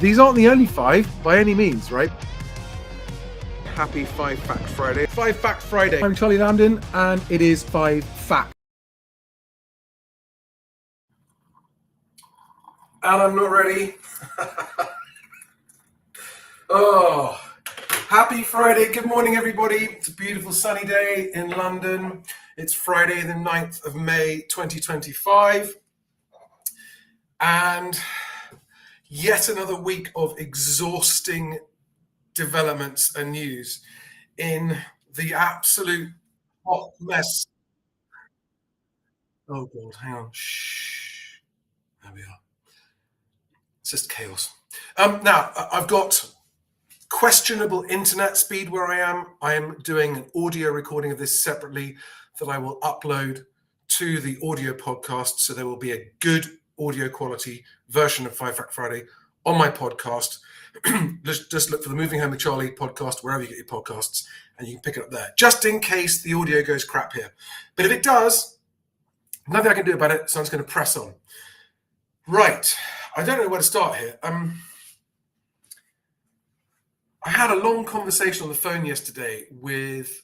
these aren't the only 5 by any means, right? Happy 5 Facts Friday. 5 Facts Friday. I'm Charlie Lambden, and it is 5 Facts. And I'm not ready. Oh, happy Friday. Good morning, everybody. It's a beautiful sunny day in London. It's Friday, the 9th of May, 2025. And yet another week of exhausting developments and news in the absolute hot mess. Oh, God, hang on. Shh. There we are. It's just chaos. Now, I've got questionable internet speed where I am. I am doing an audio recording of this separately that I will upload to the audio podcast. So there will be a good audio quality version of 5 Fact Friday on my podcast. Just look for the Moving Home with Charlie podcast, wherever you get your podcasts, and you can pick it up there, just in case the audio goes crap here. But if it does, nothing I can do about it, so I'm just going to press on. Right. I don't know where to start here. I had a long conversation on the phone yesterday with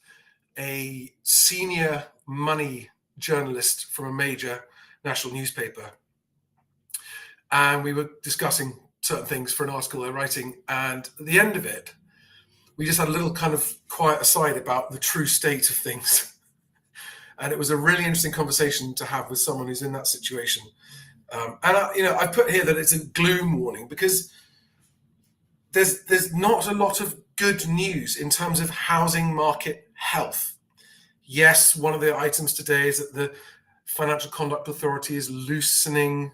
a senior money journalist from a major national newspaper. And we were discussing certain things for an article they're writing. And at the end of it, we just had a little kind of quiet aside about the true state of things. And it was a really interesting conversation to have with someone who's in that situation. I put here that it's a gloom warning because there's not a lot of good news in terms of housing market health. Yes, one of the items today is that the Financial Conduct Authority is loosening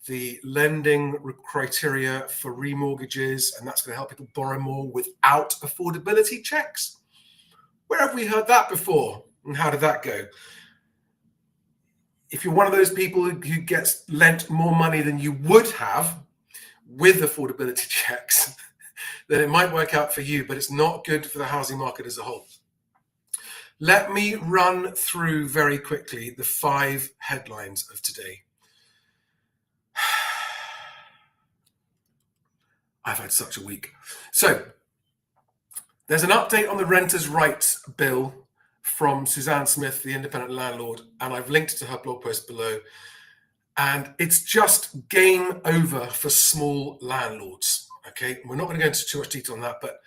the lending criteria for remortgages, and that's going to help people borrow more without affordability checks. Where have we heard that before, and how did that go? If you're one of those people who gets lent more money than you would have with affordability checks, then it might work out for you, but it's not good for the housing market as a whole. Let me run through very quickly the 5 headlines of today. I've had such a week. So there's an update on the renters' rights bill from Suzanne Smith, the independent landlord, and I've linked to her blog post below. And it's just game over for small landlords. Okay, we're not going to go into too much detail on that, but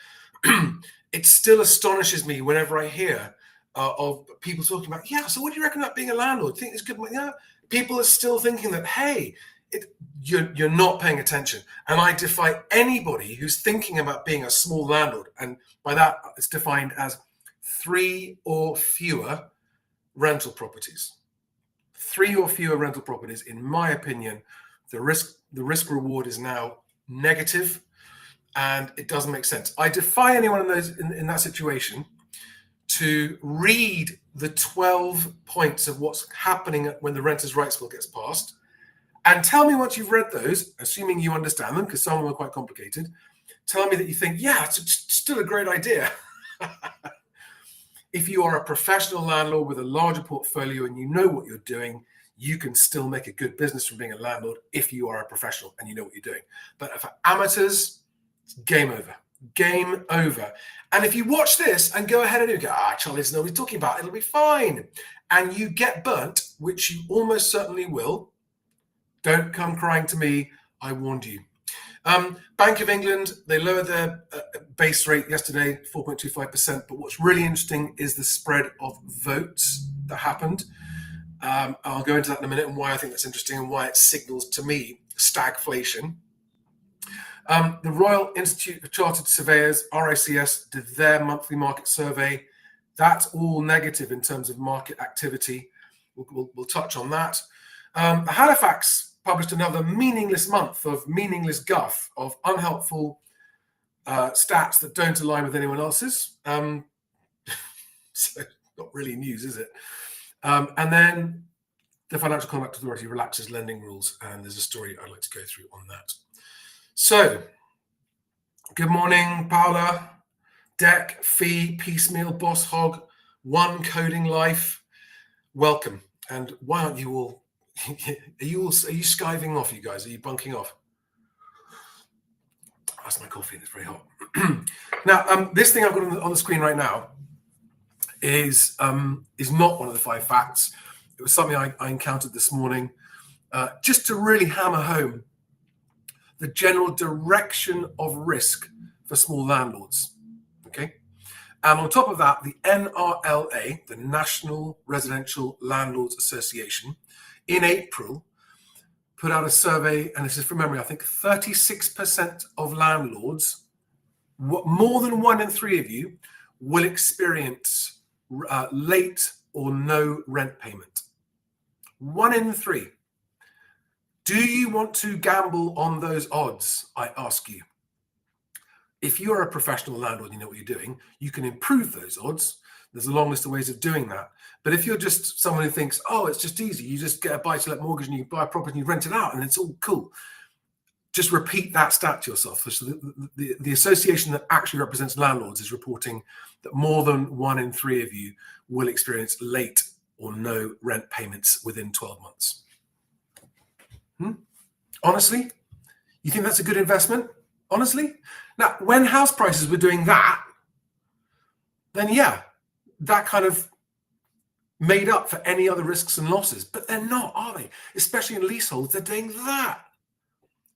it still astonishes me whenever I hear of people talking about, yeah, so what do you reckon about being a landlord? Think it's good? Yeah, people are still thinking that, hey, you're not paying attention. And I defy anybody who's thinking about being a small landlord, and by that it's defined as 3 or fewer rental properties. 3 or fewer rental properties, in my opinion, the risk reward is now negative, and it doesn't make sense. I defy anyone in that situation to read the 12 points of what's happening when the Renters' Rights Bill gets passed, and tell me once you've read those, assuming you understand them, because some of them are quite complicated, tell me that you think, yeah, it's still a great idea. If you are a professional landlord with a larger portfolio and you know what you're doing, you can still make a good business from being a landlord if you are a professional and you know what you're doing. But for amateurs, it's game over. Game over. And if you watch this and go ahead and go, Charlie doesn't know what he's talking about, it'll be fine, and you get burnt, which you almost certainly will, don't come crying to me. I warned you. Bank of England, they lowered their base rate yesterday, 4.25%. But what's really interesting is the spread of votes that happened. I'll go into that in a minute and why I think that's interesting and why it signals to me stagflation. The Royal Institute of Chartered Surveyors, RICS, did their monthly market survey. That's all negative in terms of market activity. We'll touch on that. Halifax published another meaningless month of meaningless guff, of unhelpful stats that don't align with anyone else's. So not really news, is it? And then the Financial Conduct Authority relaxes lending rules, and there's a story I'd like to go through on that. So, good morning, Paula, Deck, Fee, Piecemeal, Boss Hog, One Coding Life. Welcome. And why aren't you all? Are you skiving off, you guys? Are you bunking off? That's my coffee, and it's very hot. Now, this thing I've got on the screen right now is not one of the 5 facts. It was something I encountered this morning, just to really hammer home the general direction of risk for small landlords. Okay, and on top of that, the NRLA, the National Residential Landlords Association, in April put out a survey, and this is from memory, I think 36% of landlords, more than 1 in 3 of you, will experience late or no rent payment. 1 in 3. Do you want to gamble on those odds? I ask you. If you're a professional landlord and you know what you're doing, you can improve those odds. There's a long list of ways of doing that. But if you're just someone who thinks, oh, it's just easy, you just get a buy-to-let mortgage and you buy a property and you rent it out and it's all cool, just repeat that stat to yourself. So the association that actually represents landlords is reporting that more than 1 in 3 of you will experience late or no rent payments within 12 months. Honestly, you think that's a good investment? Honestly? Now, when house prices were doing that, then yeah, that kind of made up for any other risks and losses. But they're not, are they? Especially in leaseholds, they're doing that.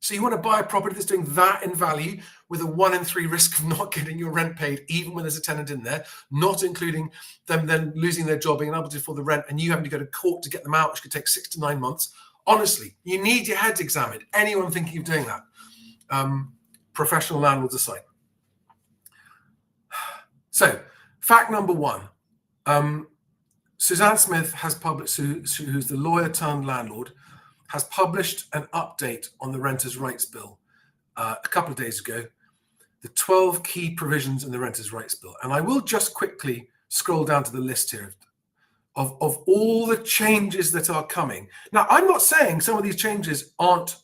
So you want to buy a property that's doing that in value with a 1 in 3 risk of not getting your rent paid, even when there's a tenant in there, not including them then losing their job, being unable to afford the rent, and you having to go to court to get them out, which could take 6 to 9 months. Honestly, you need your heads examined. Anyone thinking of doing that, professional landlords aside. So, fact number 1. Suzanne Smith has published, who's the lawyer turned landlord, has published an update on the Renters' Rights Bill a couple of days ago, the 12 key provisions in the Renters' Rights Bill. And I will just quickly scroll down to the list here of all the changes that are coming. Now, I'm not saying some of these changes aren't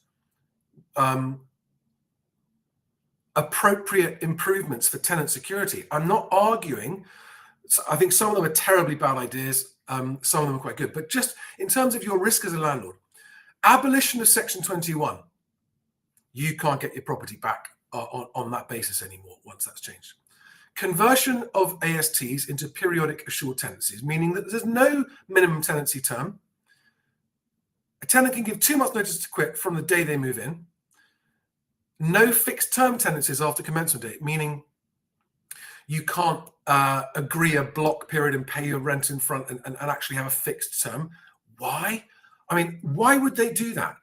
appropriate improvements for tenant security. I'm not arguing. I think some of them are terribly bad ideas. Some of them are quite good. But just in terms of your risk as a landlord, abolition of Section 21, you can't get your property back on that basis anymore once that's changed. Conversion of ASTs into periodic assured tenancies, meaning that there's no minimum tenancy term. A tenant can give 2 months notice to quit from the day they move in. No fixed term tenancies after commencement date, meaning you can't agree a block period and pay your rent in front and actually have a fixed term. Why? I mean, why would they do that?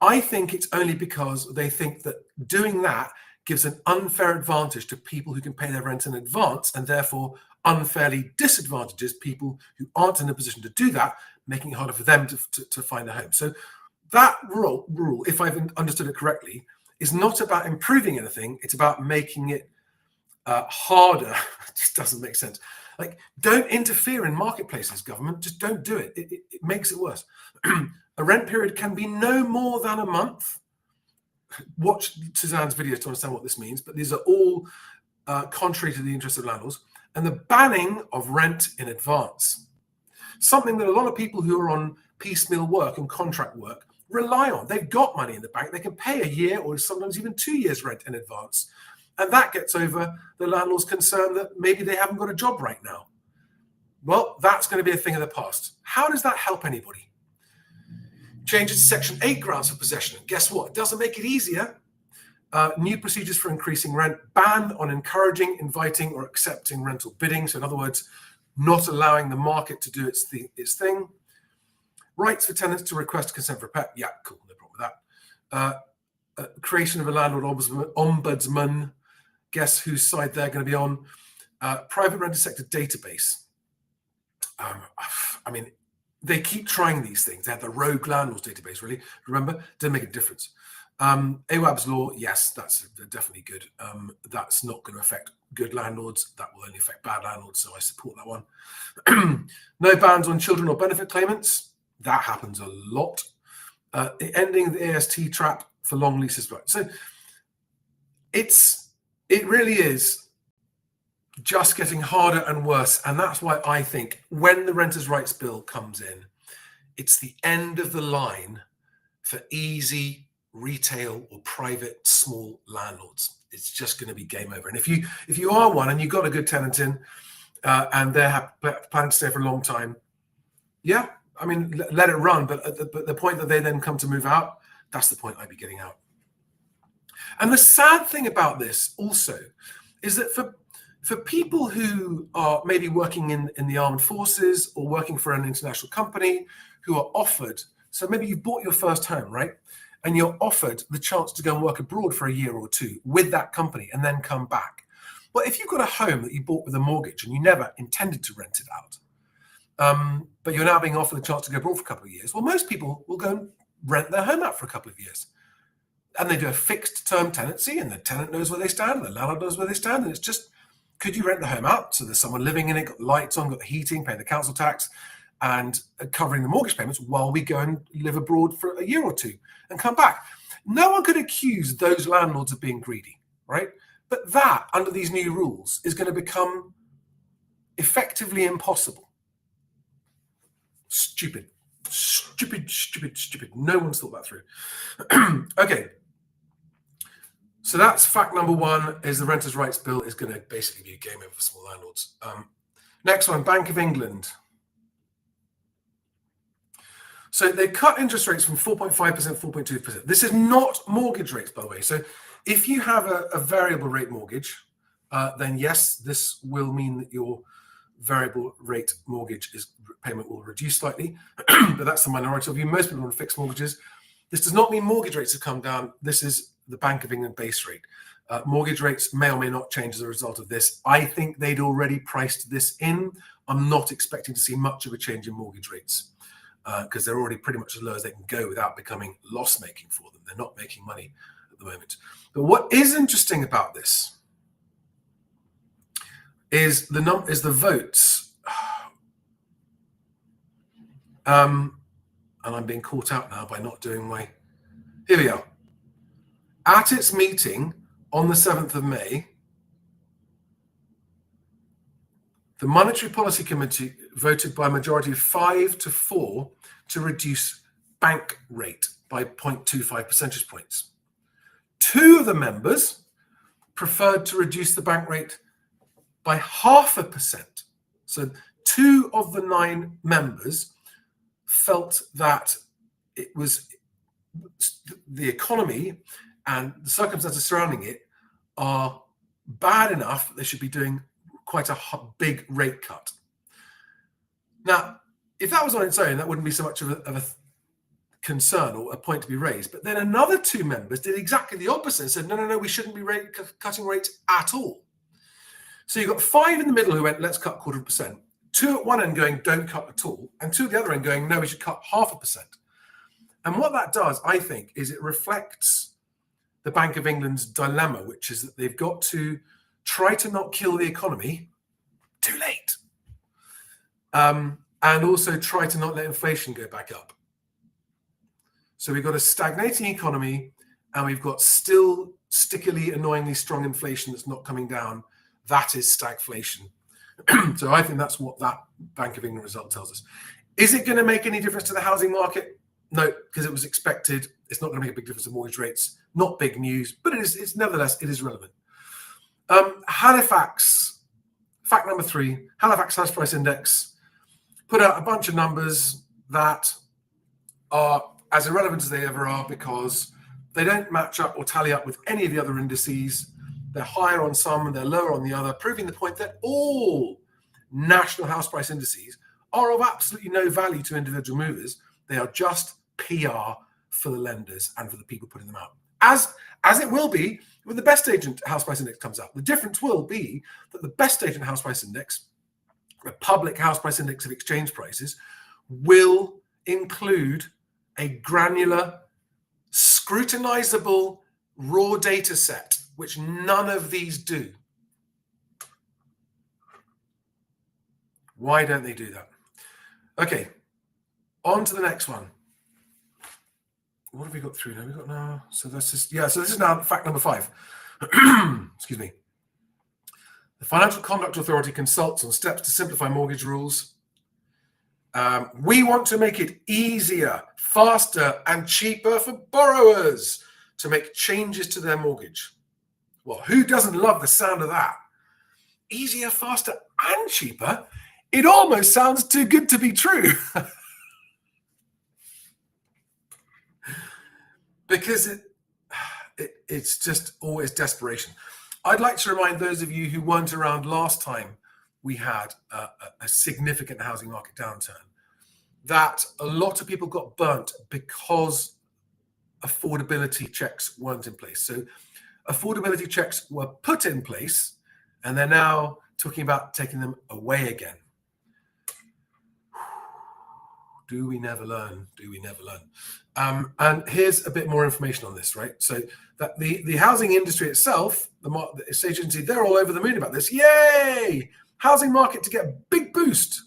I think it's only because they think that doing that gives an unfair advantage to people who can pay their rent in advance, and therefore unfairly disadvantages people who aren't in a position to do that, making it harder for them to find a home. So that rule, if I've understood it correctly, is not about improving anything. It's about making it harder. It just doesn't make sense. Like, don't interfere in marketplaces, government. Just don't do it. It makes it worse. A rent period can be no more than a month. Watch Suzanne's video to understand what this means, but these are all contrary to the interests of landlords. And the banning of rent in advance, something that a lot of people who are on piecemeal work and contract work rely on. They've got money in the bank. They can pay a year or sometimes even 2 years rent in advance. And that gets over the landlord's concern that maybe they haven't got a job right now. Well, that's going to be a thing of the past. How does that help anybody? Changes to Section 8 grounds for possession. Guess what? It doesn't make it easier. New procedures for increasing rent, ban on encouraging, inviting, or accepting rental bidding. So in other words, not allowing the market to do its thing. Rights for tenants to request consent for a pet. Yeah, cool, no problem with that. Creation of a landlord ombudsman. Guess whose side they're going to be on. Private rented sector database. I mean, they keep trying these things. They had the rogue landlords database, really. Remember? Didn't make a difference. AWAB's law, yes, that's definitely good. That's not going to affect good landlords. That will only affect bad landlords, so I support that one. No bans on children or benefit claimants. That happens a lot. Ending the AST trap for long leases. Right. So it really is just getting harder and worse. And that's why I think when the Renters' Rights Bill comes in, it's the end of the line for easy, retail or private small landlords. It's just going to be game over. And if you are one and you've got a good tenant in and they're planning to stay for a long time, yeah, I mean, let it run. But the point that they then come to move out, that's the point I'd be getting out. And the sad thing about this also is that for people who are maybe working in the armed forces or working for an international company who are offered, so maybe you've bought your first home, right? And you're offered the chance to go and work abroad for a year or two with that company and then come back. Well, if you've got a home that you bought with a mortgage and you never intended to rent it out, but you're now being offered the chance to go abroad for a couple of years, well, most people will go and rent their home out for a couple of years. And they do a fixed term tenancy, and the tenant knows where they stand, and the landlord knows where they stand. And it's just, could you rent the home out? So there's someone living in it, got the lights on, got the heating, paying the council tax, and covering the mortgage payments while we go and live abroad for a year or two and come back. No one could accuse those landlords of being greedy, right? But that, under these new rules, is going to become effectively impossible. Stupid. No one's thought that through. Okay. So that's fact number one, is the Renters' Rights Bill is going to basically be a game over for small landlords. Next one, Bank of England. So they cut interest rates from 4.5% to 4.2%. This is not mortgage rates, by the way. So if you have a variable rate mortgage, then yes, this will mean that your variable rate mortgage payment will reduce slightly, but that's the minority of you. Most people on fixed mortgages. This does not mean mortgage rates have come down. This is the Bank of England base rate. Mortgage rates may or may not change as a result of this. I think they'd already priced this in. I'm not expecting to see much of a change in mortgage rates because they're already pretty much as low as they can go without becoming loss-making for them. They're not making money at the moment. But what is interesting about this is the votes. And I'm being caught out now by not doing my... Here we are. At its meeting on the 7th of May, the Monetary Policy Committee voted by a majority of 5-4 to reduce bank rate by 0.25 percentage points. 2 of the members preferred to reduce the bank rate by 0.5%. So 2 of the 9 members felt that it was the economy and the circumstances surrounding it are bad enough that they should be doing quite a big rate cut. Now, if that was on its own, that wouldn't be so much of a concern or a point to be raised. But then another 2 members did exactly the opposite and said, no, we shouldn't be cutting rates at all. So you've got 5 in the middle who went, let's cut 0.25%. 2 at one end going, don't cut at all. And 2 at the other end going, no, we should cut 0.5%. And what that does, I think, is it reflects the Bank of England's dilemma, which is that they've got to try to not kill the economy too late. And also try to not let inflation go back up. So we've got a stagnating economy and we've got still stickily, annoyingly strong inflation that's not coming down. That is stagflation. So I think that's what that Bank of England result tells us. Is it going to make any difference to the housing market? No, because it was expected. It's not going to make a big difference in mortgage rates. Not big news, but it's nevertheless, it is relevant. Halifax, fact number 3, Halifax House Price Index put out a bunch of numbers that are as irrelevant as they ever are because they don't match up or tally up with any of the other indices. They're higher on some and they're lower on the other, proving the point that all national house price indices are of absolutely no value to individual movers. They are just PR for the lenders and for the people putting them out. As it will be when the best agent house price index comes out. The difference will be that the best agent house price index, the public house price index of exchange prices, will include a granular, scrutinizable raw data set, which none of these do. Why don't they do that? Okay, on to the next one. What have we got through now? We've got now, so that's just, so this is now fact number 5. Excuse me. The Financial Conduct Authority consults on steps to simplify mortgage rules. We want to make it easier, faster, and cheaper for borrowers. to make changes to their mortgage. Well, who doesn't love the sound of that? Easier, faster, and cheaper. It almost sounds too good to be true. Because it's just always desperation. I'd like to remind those of you who weren't around last time we had a significant housing market downturn that a lot of people got burnt because affordability checks weren't in place. So affordability checks were put in place, and they're now talking about taking them away again. Do we never learn? Do we never learn? And here's a bit more information on this, right? So that the housing industry itself, the estate agency, they're all over the moon about this. Yay! Housing market to get a big boost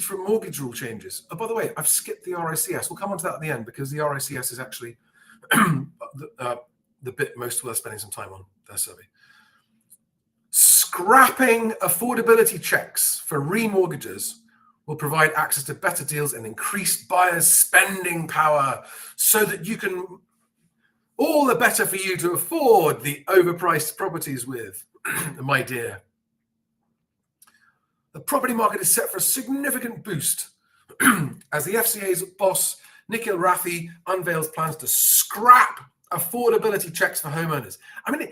from mortgage rule changes. Oh, by the way, I've skipped the RICS. We'll come on to that at the end because the RICS is actually the bit most worth spending some time on, their survey. Scrapping affordability checks for remortgages will provide access to better deals and increased buyers' spending power so that you can, all the better for you to afford the overpriced properties with, my dear. The property market is set for a significant boost as the FCA's boss, Nikhil Rathi, unveils plans to scrap affordability checks for homeowners. I mean,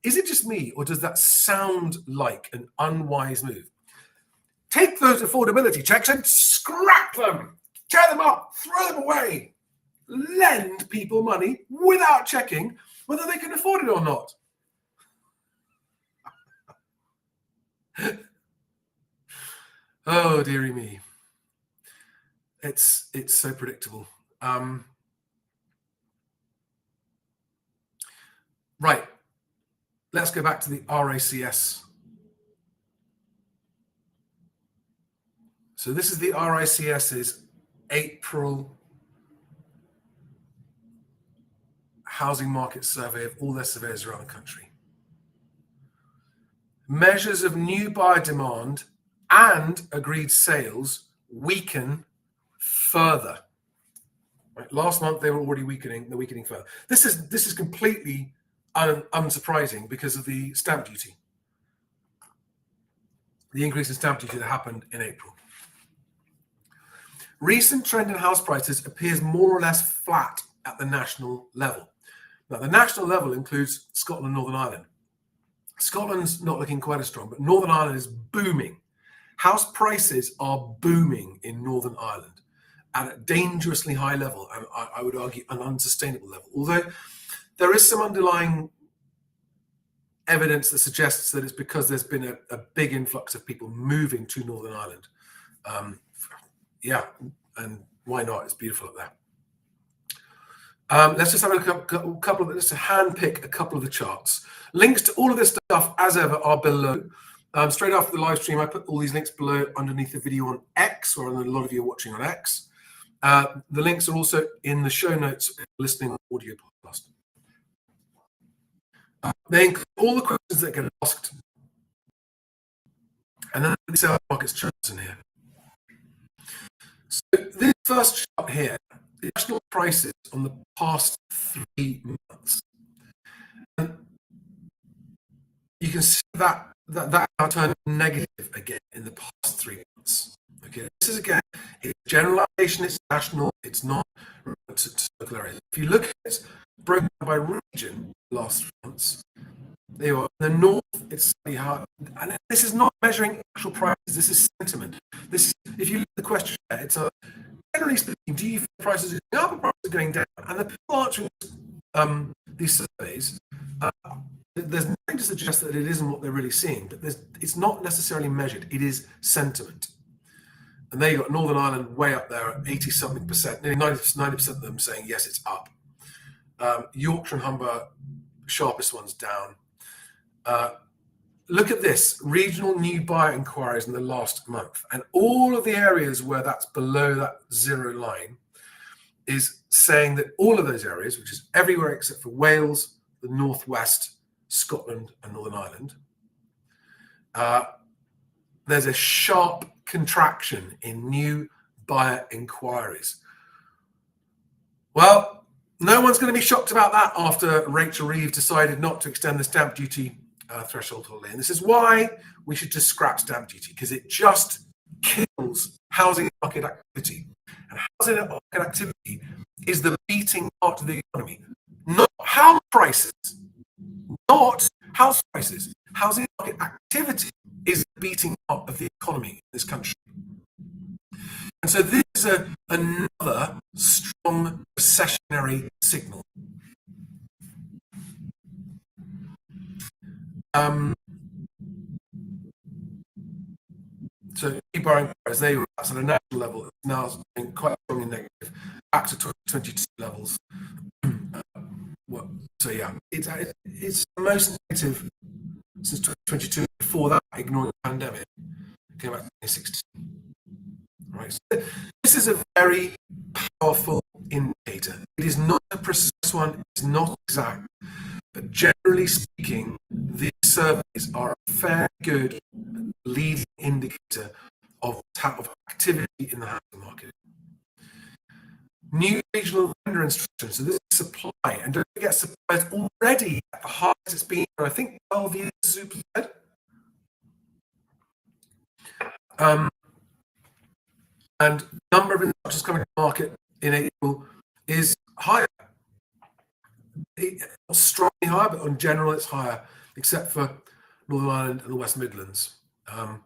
is it just me, or does that sound like an unwise move? Take those affordability checks and scrap them, tear them up, throw them away, lend people money without checking whether they can afford it or not. Oh, dearie me. It's so predictable. Right. Let's go back to the RICS. So this is the RICS's April housing market survey of all their surveys around the country. Measures of new buyer demand and agreed sales weaken further. Right? Last month they were already weakening. They're weakening further. This is completely unsurprising because of the stamp duty, the increase in stamp duty that happened in April. Recent trend in house prices appears more or less flat at the national level. Now, the national level includes Scotland and Northern Ireland. Scotland's not looking quite as strong, but Northern Ireland is booming. House prices are booming in Northern Ireland at a dangerously high level, and I would argue an unsustainable level. Although there is some underlying evidence that suggests that it's because there's been a big influx of people moving to Northern Ireland. Yeah, and why not? It's beautiful up there. Let's just have a couple of, let's handpick a couple of the charts. Links to all of this stuff, as ever, are below. Straight after the live stream, I put all these links below underneath the video on X, or a lot of you are watching on X. The links are also in the show notes listening on audio podcast. They include all the questions that get asked. And then the sales markets charts in here. So this first chart here, the national prices on the past 3 months. And you can see that now turned negative again in the past 3 months. Okay, this is again, it's generalization, it's national, it's not to local areas. If you look at it broken down by region last 3 months, there you are. In the north, it's slightly higher. And this is not measuring actual prices, this is sentiment. This is, if you look at the question, it's a generally speaking, do you feel prices are going up or prices are going down? And the people answering these surveys, there's nothing to suggest that it isn't what they're really seeing, but it's not necessarily measured. It is sentiment. And there you got Northern Ireland way up there at 80-something%, nearly 90% of them saying, yes, it's up. Yorkshire and Humber, sharpest ones down. Look at this, regional new buyer inquiries in the last month. And all of the areas where that's below that zero line is saying that all of those areas, which is everywhere except for Wales, the Northwest, Scotland, and Northern Ireland, there's a sharp contraction in new buyer inquiries. Well, No one's going to be shocked about that after Rachel Reeves decided not to extend the stamp duty threshold holiday. And this is why we should just scrap stamp duty, because it just kills housing market activity. And housing market activity is the beating heart of the economy, not house prices, not house prices. Housing market activity is the beating heart of the economy in this country. And so this is another strong recessionary signal. So key borrowing powers, that's at a national level, it's now quite strongly negative, back to 2022 levels. So yeah, it's the most negative since 2022. Before that, ignoring the pandemic, came back to 2016. Right. So this is a very powerful indicator. It is not a precise one. It's not exact, but generally speaking, these surveys are a fairly good leading indicator of activity in the housing market. New regional vendor instructions. So this is supply, and don't forget, supply is already at the highest it's been for, I think, 12 years. Super said. And the number of instructions coming to the market in April is higher. Not strongly higher, but in general it's higher, except for Northern Ireland and the West Midlands. And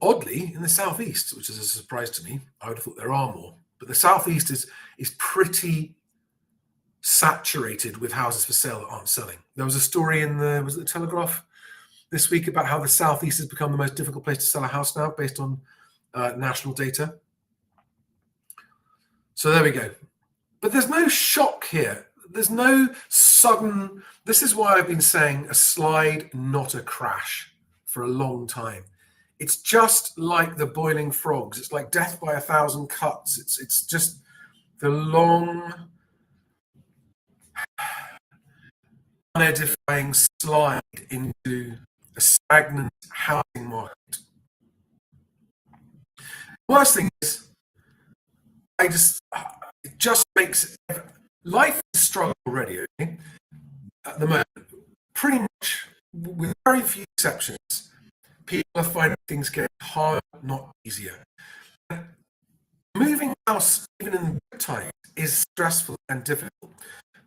oddly, in the Southeast, which is a surprise to me, I would have thought there are more. But the Southeast is pretty saturated with houses for sale that aren't selling. There was a story in the Telegraph this week about how the Southeast has become the most difficult place to sell a house now, based on national data. So there we go. But there's no shock here. There's no sudden. This is why I've been saying a slide, not a crash, for a long time. It's just like the boiling frogs. It's like death by 1,000 cuts. It's just the long, unedifying slide into a stagnant housing market. The worst thing is, it just makes life a struggle already. Okay? At the moment, pretty much, with very few exceptions, people are finding things getting harder, not easier. Moving house, even in good times, is stressful and difficult.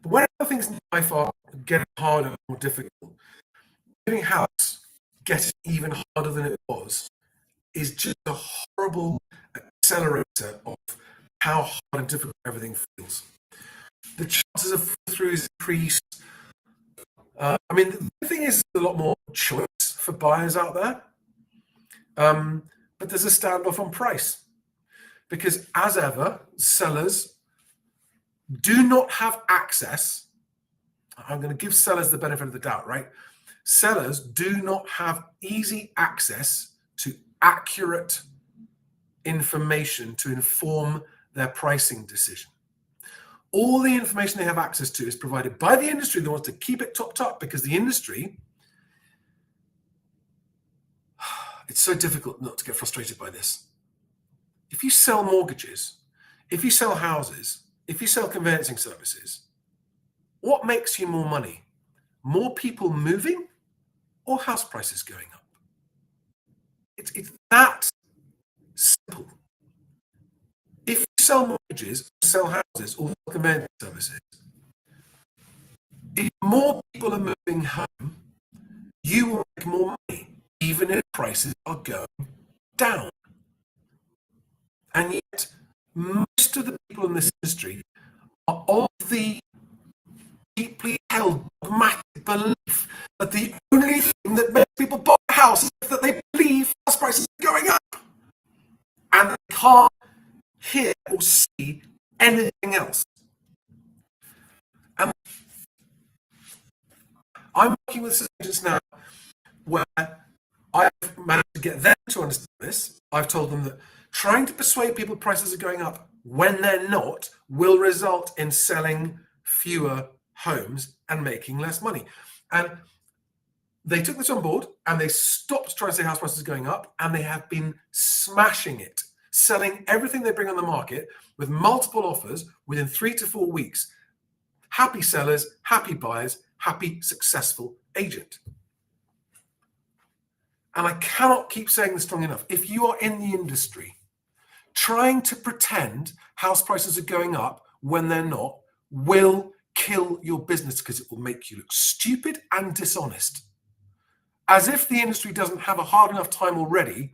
But when other things in life are getting harder and more difficult, moving house getting even harder than it was is just a horrible accelerator of how hard and difficult everything feels. The chances of fall-throughs increase. I mean, the thing is, there's a lot more choice for buyers out there, but there's a standoff on price, because as ever, sellers do not have access. I'm going to give sellers the benefit of the doubt, right? Sellers do not have easy access to accurate information to inform their pricing decision. All the information they have access to is provided by the industry that wants to keep it topped up, because the industry, it's so difficult not to get frustrated by this. If you sell mortgages, if you sell houses, if you sell conveyancing services, what makes you more money? More people moving or house prices going up? It's that simple. If you sell mortgages, sell houses, or sell conveyancing services, if more people are moving home, you will make more money, even if prices are going down. And yet, most of the people in this industry are of the deeply held dogmatic belief that the only thing that makes people buy a house is that they believe house prices are going up, and they can't hear or see anything else. And I'm working with agents now where I've managed to get them to understand this. I've told them that trying to persuade people prices are going up when they're not will result in selling fewer homes and making less money. And they took this on board, and they stopped trying to say house prices are going up, and they have been smashing it, selling everything they bring on the market with multiple offers within 3 to 4 weeks. happy sellers, happy buyers, happy, successful agent. And I cannot keep saying this strong enough. If you are in the industry trying to pretend house prices are going up when they're not, will kill your business, because it will make you look stupid and dishonest. As if the industry doesn't have a hard enough time already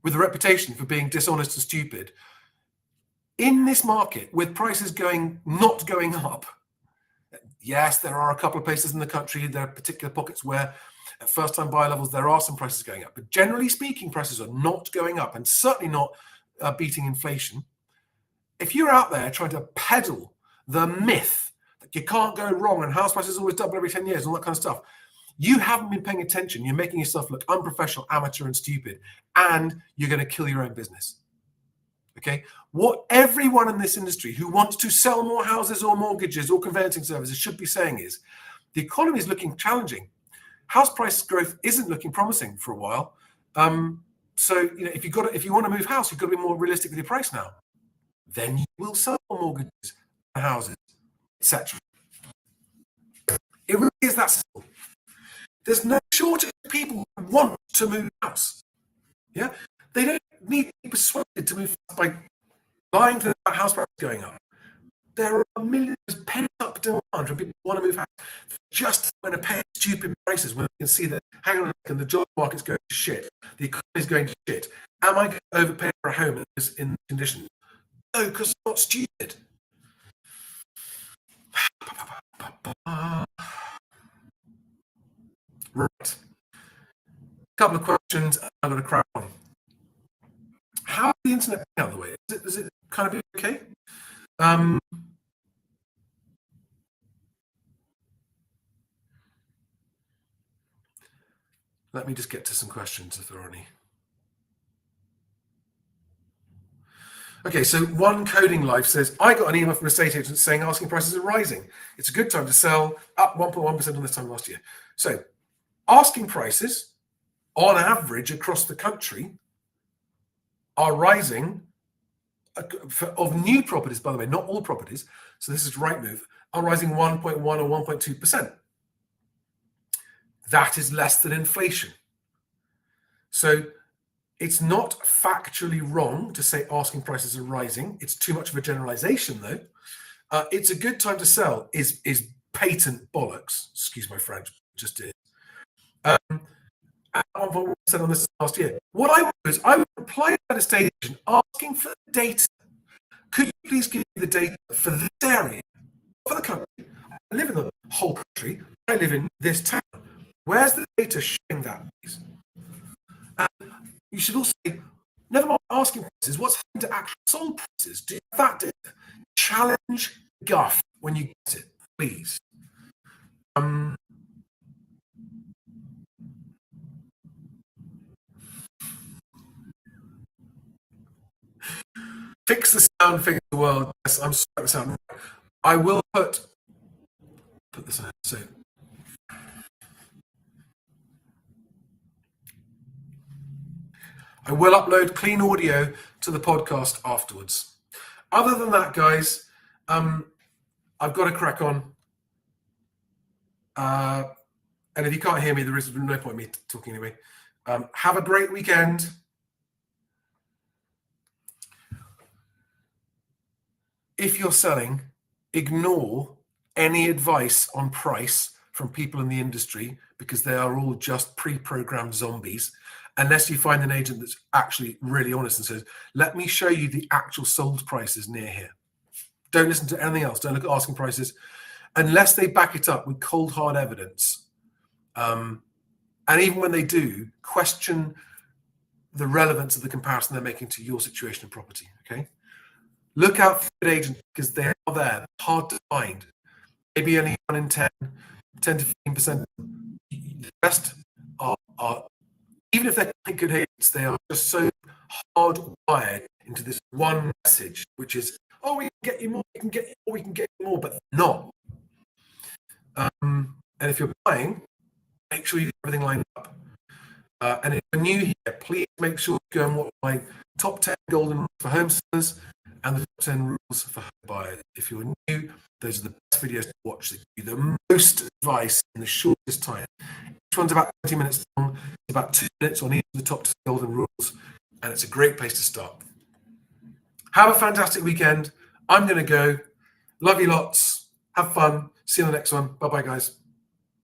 with a reputation for being dishonest and stupid. In this market, with prices not going up, yes, there are a couple of places in the country, there are particular pockets where at first-time buyer levels, there are some prices going up. But generally speaking, prices are not going up, and certainly not beating inflation. If you're out there trying to peddle the myth that you can't go wrong and house prices always double every 10 years and all that kind of stuff, you haven't been paying attention. You're making yourself look unprofessional, amateur, and stupid, and you're going to kill your own business. Okay? What everyone in this industry who wants to sell more houses or mortgages or conveyancing services should be saying is, the economy is looking challenging. House price growth isn't looking promising for a while. So if you want to move house, you've got to be more realistic with your price now. Then you will sell more mortgages, houses, etc. It really is that simple. There's no shortage of people who want to move house. Yeah, they don't need to be persuaded to move house by lying to them about house prices going up. There are millions of pent-up demand from people who want to move house, just going to pay stupid prices when they can see that, hang on a second, the job market's going to shit, the economy is going to shit. Am I going to overpay for a home in this condition? No, because it's not stupid. Right. A couple of questions. I'm going to crack on. How is the internet out of the way? Is it kind of okay? Let me just get to some questions if there are any. Okay, so One Coding Life says, I got an email from an estate agent saying asking prices are rising. It's a good time to sell, up 1.1% on this time last year. So asking prices, on average across the country, are rising of new properties, by the way, not all properties. So this is Rightmove, are rising 1.1 or 1.2%. That is less than inflation. So it's not factually wrong to say asking prices are rising. It's too much of a generalization, though. It's a good time to sell is patent bollocks. Excuse my French, just did. What I said on this last year. What I would do is I would reply to that estate agent asking for the data. Could you please give me the data for this area, for the country? I live in the whole country. I live in this town. Where's the data showing that, please? You should also say, never mind asking prices, what's happened to actual sold prices? Do you have that data? Challenge guff when you get it, please. Fix the sound, fix the world. Yes, I'm sorry the sound. I will put this on. So I will upload clean audio to the podcast afterwards. Other than that, guys, I've got to crack on. And if you can't hear me, there is no point in me talking anyway. Have a great weekend. If you're selling, ignore any advice on price from people in the industry, because they are all just pre-programmed zombies, unless you find an agent that's actually really honest and says, let me show you the actual sold prices near here. Don't listen to anything else. Don't look at asking prices unless they back it up with cold, hard evidence. And even when they do, question the relevance of the comparison they're making to your situation and property, okay? Look out for good agents, because they are there, hard to find. Maybe only 1 in 10 to 15%. The rest are even if they're good agents, they are just so hardwired into this one message, which is, oh, we can get you more, we can get you more, but not. And if you're buying, make sure you get everything lined up. And if you're new here, please make sure you go and watch my top 10 golden rules for home sellers and the top 10 rules for home buyers. If you're new, those are the best videos to watch that give you the most advice in the shortest time. Each one's about 20 minutes long. It's about 2 minutes on each of the top 10 golden rules, and it's a great place to start. Have a fantastic weekend. I'm going to go. Love you lots. Have fun. See you on the next one. Bye-bye, guys.